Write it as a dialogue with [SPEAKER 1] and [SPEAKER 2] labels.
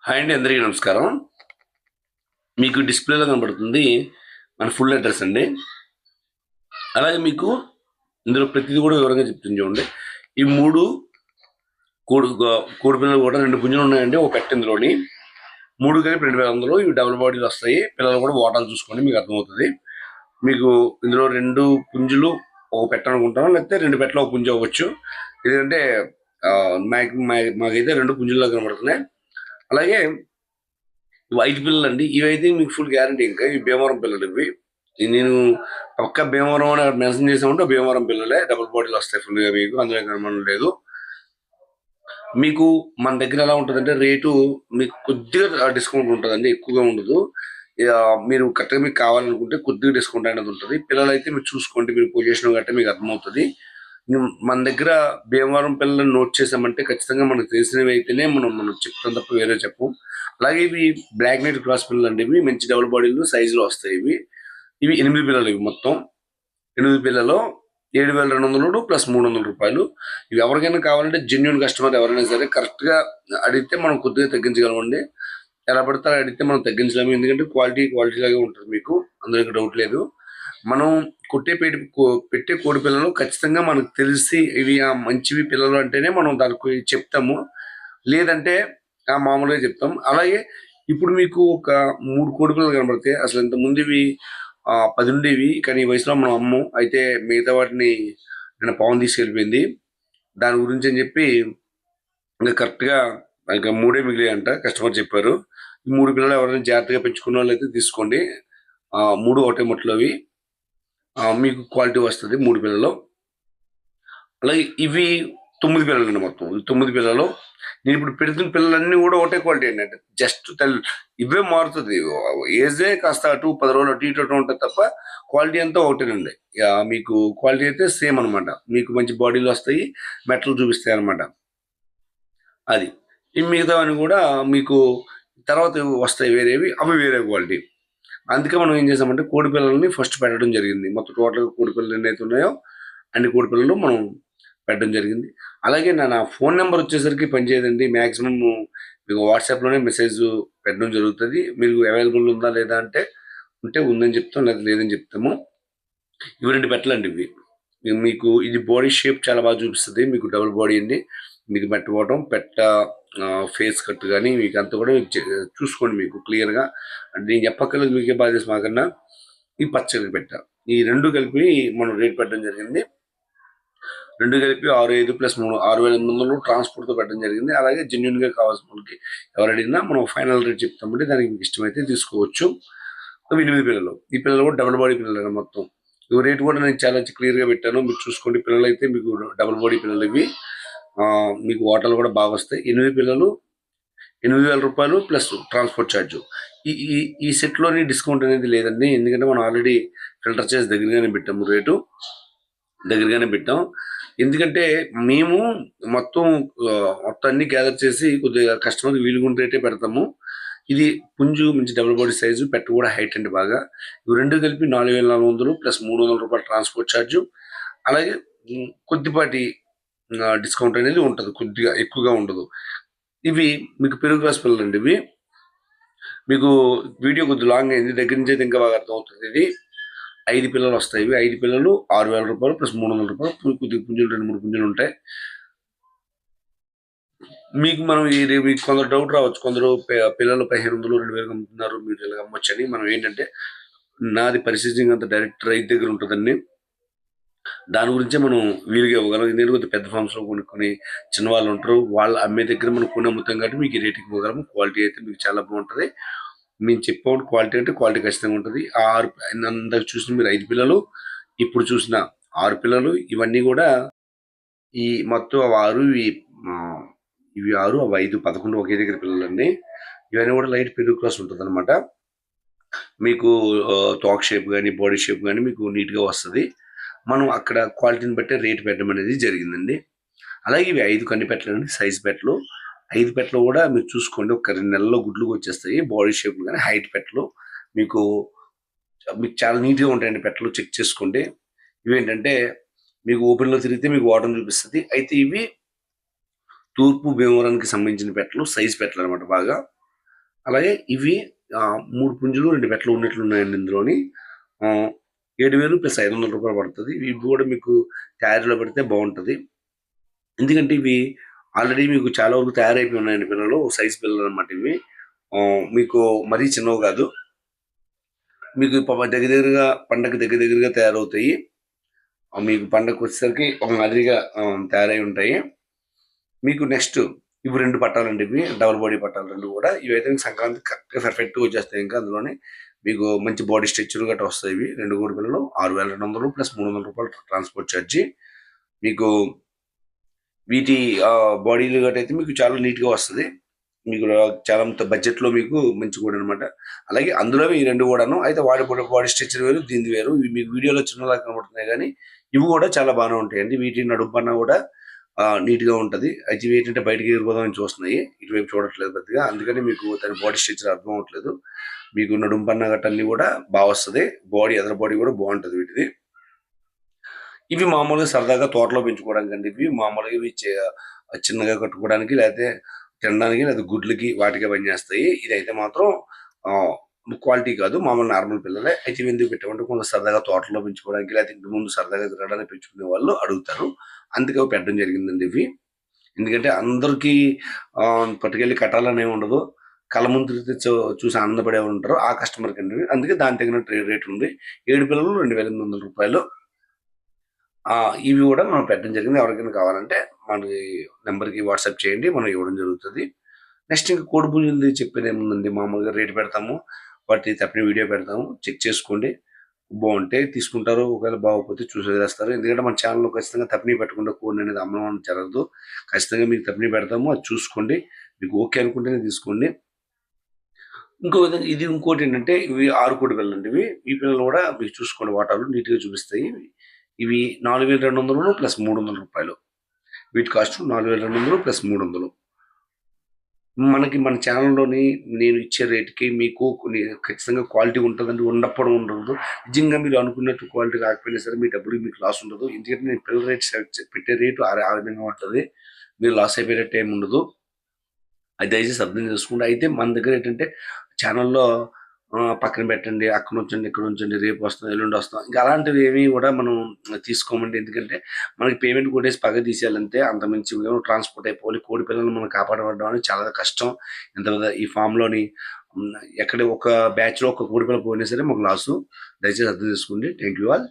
[SPEAKER 1] Hi అండి, అందరికీ నమస్కారం. మీకు డిస్‌ప్లేలో కనబడుతుంది మన ఫుల్ అడ్రెస్ అండి. అలాగే మీకు ఇందులో ప్రతిది కూడా వివరంగా చెప్తాను చూడండి. ఈ 3 కోడి పిల్లలు కూడా 2 పుంజులు ఉన్నాయండి. ఒక పెట్ట ఇందులోని. 3 కలిపి 2,500. ఇవి డబుల్ బాడీలు వస్తాయి. పిల్లలు కూడా వాటాలు చూసుకోండి, మీకు అర్థమవుతుంది. మీకు ఇందులో 2 పుంజులు ఒక పెట్ట అనుకుంటాను, లేకపోతే 2 పెట్టలు ఒక పుంజు అవ్వచ్చు. ఎందుకంటే మాకైతే 2 పుంజుల్లో కనబడుతున్నాయి. అలాగే ఇవి 5 పిల్లలండి. ఇవైతే మీకు ఫుల్ గ్యారంటీ. ఇంకా ఇవి భీమవరం పిల్లలు ఇవి. నేను పక్క భీమవరం అని మెన్షన్ చేసామంటే భీమవరం పిల్లలే. డబుల్ బాడీలు వస్తాయి ఫుల్గా మీకు, అందులో కనుమనం లేదు. మీకు మన దగ్గర ఎలా ఉంటుందంటే రేటు మీకు కొద్దిగా డిస్కౌంట్ ఉంటుందండి, ఎక్కువగా ఉండదు. మీరు కరెక్ట్గా మీకు కావాలనుకుంటే కొద్దిగా డిస్కౌంట్ అనేది ఉంటుంది. పిల్లలు అయితే మీరు చూసుకోండి, మీరు పొజిషన్ గట్టే మీకు అర్థమవుతుంది. మన దగ్గర భీమవరం పిల్లలను నోట్ చేసామంటే ఖచ్చితంగా మనకు తెలిసినవి అయితేనే మనం చెప్తాం, తప్ప వేరే చెప్పం. అలాగే ఇవి బ్లాక్ నైట్ క్రాస్ పిల్లలు అండి. ఇవి మంచి డబుల్ బాడీలు సైజులో వస్తాయి. ఇవి 8 పిల్లలు. ఇవి మొత్తం 8 పిల్లలు 7,200 ప్లస్ 300 రూపాయలు. ఇవి ఎవరికైనా కావాలంటే జెన్యున్ కస్టమర్ ఎవరైనా సరే కరెక్ట్గా అడిగితే మనం కొద్దిగా తగ్గించగలమండి. ఎలా పడితే అడిగితే మనం తగ్గించలేము, ఎందుకంటే క్వాలిటీ లాగే ఉంటుంది మీకు, అందులో డౌట్ లేదు. మనం పెట్టే కోడి పిల్లలు ఖచ్చితంగా మనకు తెలిసి ఇవి మంచివి పిల్లలు అంటేనే మనం దానికి చెప్తాము, లేదంటే మామూలుగా చెప్తాం. అలాగే ఇప్పుడు మీకు ఒక 3 కోడి పిల్లలు కనబడితే అసలు ఇంతకుముందు ఇవి 10 ఉండేవి, కానీ ఈ వయసులో మనం అమ్మం. అయితే మిగతా వాటిని నిన్న పవన్ తీసుకెళ్ళిపోయింది. దాని గురించి అని చెప్పి ఇంకా కరెక్ట్గా ఇంకా 3 మిగిలాయంట, కస్టమర్ చెప్పారు. ఈ 3 పిల్లలు ఎవరైనా జాగ్రత్తగా పెంచుకున్న వాళ్ళు అయితే తీసుకోండి. 3 ఒకటే మొట్టలు అవి. మీకు క్వాలిటీ వస్తుంది 3 పిల్లలు. అలాగే ఇవి 9 పిల్లలు అండి. మొత్తం 9 పిల్లలు. నేను ఇప్పుడు పెడుతున్న పిల్లలన్నీ కూడా ఒకటే క్వాలిటీ అండి. జస్ట్ ఇవే మారుతుంది. ఏజే కాస్త అటు 10 రోజులు అటు ఇటు ఉంటుంది తప్ప క్వాలిటీ అంతా ఒకటేనండి. మీకు క్వాలిటీ అయితే సేమ్ అనమాట. మీకు మంచి బాడీలు వస్తాయి, మెటల్ చూపిస్తాయి అనమాట. అది ఈ మిగతావన్నీ కూడా మీకు తర్వాత వస్తాయి వేరేవి, అవి వేరే క్వాలిటీ. అందుకే మనం ఏం చేసామంటే కోడి పిల్లల్ని ఫస్ట్ పెట్టడం జరిగింది. మొత్తం టోటల్గా కోడి పిల్లలు ఎన్నైతే ఉన్నాయో అన్ని కోడి పిల్లలు మనం పెట్టడం జరిగింది. అలాగే నా ఫోన్ నెంబర్ వచ్చేసరికి పనిచేయదండి. మ్యాక్సిమం మీకు వాట్సాప్లోనే మెసేజ్ పెట్టడం జరుగుతుంది. మీరు అవైలబుల్ ఉందా లేదా అంటే ఉంటే ఉందని చెప్తాం, లేదా లేదని చెప్తాము. ఇవి 2 పెట్టలండి ఇవి. మీకు ఇది బాడీ షేప్ చాలా బాగా చూపిస్తుంది. మీకు డబుల్ బాడీ అండి. మీకు పెట్టబోవటం ఫేస్ కట్ కానీ మీకు అంతా కూడా చూసుకోండి మీకు క్లియర్గా. అంటే నేను చెప్పక్కర్లేదు, మీకే బాధ్యత మాకన్నా. ఈ పచ్చడి పెట్ట ఈ 2 కలిపి మనం రేట్ పెట్టడం జరిగింది. 2 కలిపి 6,500 ప్లస్ 3 6,800 ట్రాన్స్పోర్ట్తో పెట్టడం జరిగింది. అలాగే జెన్యున్గా కావాల్సిన వాళ్ళకి ఎవరు అడిగినా మనం ఫైనల్ రేట్ చెప్తామంటే దానికి మీకు ఇష్టమైతే తీసుకోవచ్చు. 8 పిల్లలు. ఈ పిల్లలు కూడా డబుల్ బాడీ పిల్లలు మొత్తం. ఇవి రేట్ కూడా నేను చాలా క్లియర్గా పెట్టాను, మీరు చూసుకోండి. పిల్లలు అయితే మీకు డబుల్ బాడీ పిల్లలు ఇవి. మీకు వాటర్లు కూడా బాగా వస్తాయి. 8 పిల్లలు 8,000 రూపాయలు ప్లస్ ట్రాన్స్పోర్ట్ ఛార్జ్. ఈ ఈ ఈ సెట్లోని డిస్కౌంట్ అనేది లేదండి, ఎందుకంటే మనం ఆల్రెడీ ఫిల్టర్ చేసి దగ్గరగానే పెట్టాము, రేటు దగ్గరగానే పెట్టాం. ఎందుకంటే మేము మొత్తం అన్ని గ్యాదర్ చేసి కొద్దిగా కస్టమర్కి వీలుగుండే రేటే పెడతాము. ఇది పుంజు మంచి డబుల్ బాడీ సైజు, పెట్ట కూడా హైట్ అండి బాగా. ఇవి 2 కలిపి 4,400 ప్లస్ 300 రూపాయలు ట్రాన్స్పోర్ట్ ఛార్జు. అలాగే కొద్దిపాటి డిస్కౌంట్ అనేది ఉంటుంది, కొద్దిగా ఎక్కువగా ఉండదు. ఇవి మీకు పెరుగు గ్లాస్ పిల్లలు అండి. ఇవి మీకు వీడియో కొద్దిగా లాంగ్ అయింది, దగ్గర నుంచి అయితే ఇంకా బాగా అర్థమవుతుంది. ఇది 5 పిల్లలు వస్తాయి. ఇవి 5 పిల్లలు 6,000 రూపాయలు ప్లస్ 300 రూపాయలు. కొద్దిగా పుంజులు 2-3 పుంజులు ఉంటాయి. మీకు మనం మీకు కొందరు డౌట్ రావచ్చు, కొందరు పిల్లలు 1,500 2,000 అమ్ముతున్నారు, మీరు ఇలా అమ్మొచ్చని. మనం ఏంటంటే నాది పరిస్థితి అంత డైరెక్ట్ రైతు దగ్గర ఉంటుందండి. దాని గురించే మనం వీలుగా ఇవ్వగలం. ఎందుకంటే కొద్దిగా పెద్ద ఫామ్స్లో కొనుక్కొని చిన్న వాళ్ళు ఉంటారు, వాళ్ళు అమ్మే దగ్గర మనం కొని అమ్ముతాం కాబట్టి మీకు ఈ రేటుకి ఇవ్వగలము. క్వాలిటీ అయితే మీకు చాలా బాగుంటుంది. మేము చెప్పాము క్వాలిటీ అంటే క్వాలిటీ ఖచ్చితంగా ఉంటుంది. ఆ 6 ఇందాక చూసిన మీరు 5 పిల్లలు, ఇప్పుడు చూసిన 6 పిల్లలు, ఇవన్నీ కూడా ఈ మొత్తం 6 ఇవి 6 అవి 5 11 ఒకే దగ్గర పిల్లలండి. ఇవన్నీ కూడా లైట్ పెరుగు క్రాస్ ఉంటుంది అనమాట. మీకు తోక షేప్ కానీ బాడీ షేప్ కానీ మీకు నీట్గా వస్తుంది. మనం అక్కడ క్వాలిటీని బట్టి రేటు పెట్టడం అనేది జరిగిందండి. అలాగే ఇవి 5 కన్ని పెట్టలండి, సైజ్ పెట్టలు. 5 పెట్టలు కూడా మీరు చూసుకోండి, ఒక 2 నెలల్లో గుడ్లుగా వచ్చేస్తాయి. బాడీ షేప్ కానీ హైట్ పెట్టలు మీకు చాలా నీట్గా ఉంటాయండి. పెట్టలు చెక్ చేసుకోండి. ఇవేంటంటే మీకు ఓపెన్లో తిరిగితే మీకు వాటర్ చూపిస్తుంది. అయితే ఇవి తూర్పు భీమవరానికి సంబంధించిన పెట్టలు, సైజ్ పెట్టలు అనమాట బాగా. అలాగే ఇవి 3 పుంజులు 2 పెట్టలు ఉన్నట్లు ఉన్నాయండి ఇందులోని. 7,000 ప్లస్ 500 రూపాయలు పడుతుంది. ఇవి కూడా మీకు తయారీలో పెడితే బాగుంటుంది. ఎందుకంటే ఇవి ఆల్రెడీ మీకు చాలా వరకు తయారైపోయి ఉన్నాయండి పిల్లలు. సైజ్ పిల్లలు అనమాట ఇవి. మీకు మరీ చిన్నవి కాదు. మీకు దగ్గర దగ్గరగా పండగ దగ్గర దగ్గరగా తయారవుతాయి. మీకు పండగకు వచ్చేసరికి ఒక మాదిరిగా తయారై ఉంటాయి. మీకు నెక్స్ట్ ఇవి 2 పట్టాలండి. ఇవి డబుల్ బాడీ పట్టాలు 2 కూడా. ఇవైతే మీకు సంక్రాంతి కరెక్ట్గా పర్ఫెక్ట్గా వచ్చేస్తాయి. ఇంకా అందులోనే మీకు మంచి బాడీ స్ట్రక్చర్ గట్రా వస్తాయి. ఇవి 2 కోడి పిల్లలు 6,200 ప్లస్ 300 రూపాయలు ట్రాన్స్పోర్ట్ ఛార్జీ. మీకు వీటి బాడీలు గట్రా అయితే మీకు చాలా నీట్గా వస్తుంది. మీకు చాలా బడ్జెట్లో మీకు మంచి కూడా అనమాట. అలాగే అందులో ఈ 2 కూడాను అయితే బాడీ స్ట్రక్చర్ వేరు, దీనిది వేరు. ఇవి మీకు వీడియోలో చిన్నలాగా కనబడుతున్నాయి కానీ ఇవి కూడా చాలా బాగానే ఉంటాయండి. వీటి నడుము పన్నా కూడా నీట్గా ఉంటుంది. అయితే ఇవి ఏంటంటే బయటికి ఎగిరిపోదామని చూస్తున్నాయి, ఇటువైపు చూడట్లేదు పెద్దగా. అందుకని మీకు దాని బాడీ స్ట్రక్చర్ అర్థం అవ్వట్లేదు. మీకు నడుము పన్నా గట్ట అన్ని కూడా బాగా వస్తుంది. బాడీ ఎదర బాడీ కూడా బాగుంటుంది వీటిది. ఇవి మామూలుగా సరదాగా తోటలో పెంచుకోవడానికి అండి. ఇవి మామూలుగా ఇవి చిన్నగా కట్టుకోవడానికి, లేకపోతే తినడానికి, లేదా గుడ్లకి వాటికే పనిచేస్తాయి. ఇదైతే మాత్రం క్వాలిటీ కాదు, మామూలు నార్మల్ పిల్లలే. అయితే ఇవి ఎందుకు పెట్టామంటే కొంచెం సరదాగా తోటలో పెంచుకోవడానికి, లేకపోతే ఇంటి ముందు సరదాగా తిరగడానికి పెంచుకునే వాళ్ళు అడుగుతారు. అందుకే అవి పెట్టడం జరిగిందండి ఇవి. ఎందుకంటే అందరికీ పట్టుకెళ్ళి కట్టాలనే ఉండదు. కళ్ళ ముందు తిరిగితే చూసి ఆనందపడే ఉంటారు ఆ కస్టమర్కి అండి. అందుకే దాని తగిన రేట్ ఉంది. 7 పిల్లలు 2,800 రూపాయలు. ఇవి కూడా మనం పెట్టడం జరిగింది. ఎవరికైనా కావాలంటే మనకి నెంబర్కి వాట్సాప్ చేయండి, మనం ఇవ్వడం జరుగుతుంది. నెక్స్ట్ ఇంకా కోడి పుంజులది చెప్పేది ఏముందండి, మామూలుగా రేటు పెడతాము, వాటి తప్పిన వీడియో పెడతాము, చెక్ చేసుకోండి. బాగుంటే తీసుకుంటారు, ఒకవేళ బాగోకపోతే చూసి వదిలేస్తారు. ఎందుకంటే మన ఛానల్లో ఖచ్చితంగా తప్పిని పెట్టకుండా కోడిని అనేది అమ్మడం జరగదు. ఖచ్చితంగా మీకు తప్పిని పెడతాము, అది చూసుకోండి. మీకు ఓకే అనుకుంటేనే తీసుకోండి. ఇంకో విధంగా ఇది ఇంకోటి ఏంటంటే ఇవి 6 కోడి పిల్లలు అండి. ఈ పిల్లలు కూడా మీకు చూసుకోండి, వాటాలు నీట్గా చూపిస్తాయి. ఇవి 4,200 ప్లస్ 300 రూపాయలు. వీటి కాస్ట్ 4,200 ప్లస్ 300. మనకి మన ఛానల్లోని నేను ఇచ్చే రేటుకి మీకు ఖచ్చితంగా క్వాలిటీ ఉంటుందండి, ఉండప్పుడు ఉండదు. నిజంగా మీరు అనుకున్నట్టు క్వాలిటీ కాకపోయినా సరే మీ డబ్బులకి మీకు లాస్ ఉండదు. ఎందుకంటే నేను పిల్లల రేట్ పెట్టే రేటు ఆ విధంగా ఉంటుంది. మీరు లాస్ అయిపోయేటట్టు ఏమి ఉండదు. అది దయచేసి అర్థం చేసుకోండి. అయితే మన దగ్గర ఏంటంటే ఛానల్లో పక్కన పెట్టండి, అక్కడ ఉంచండి, ఇక్కడ ఉంచండి, రేపు వస్తాం, ఎల్లుండి వస్తాం, ఇంకా అలాంటివి ఏమీ కూడా మనం తీసుకోమండి. ఎందుకంటే మనకి పేమెంట్ కొట్టేసి పక్క తీసేయాలంటే అంత మంచి ట్రాన్స్పోర్ట్ అయిపోవాలి. కోడి పిల్లలు మనం కాపాడడం అనేది చాలా కష్టం. ఎంత పెద్ద ఈ ఫామ్లోని ఎక్కడ ఒక బ్యాచ్లో ఒక కోడి పిల్ల పోయినా సరే మాకు లాసు. దయచేసి అర్థం చేసుకోండి. Thank you all.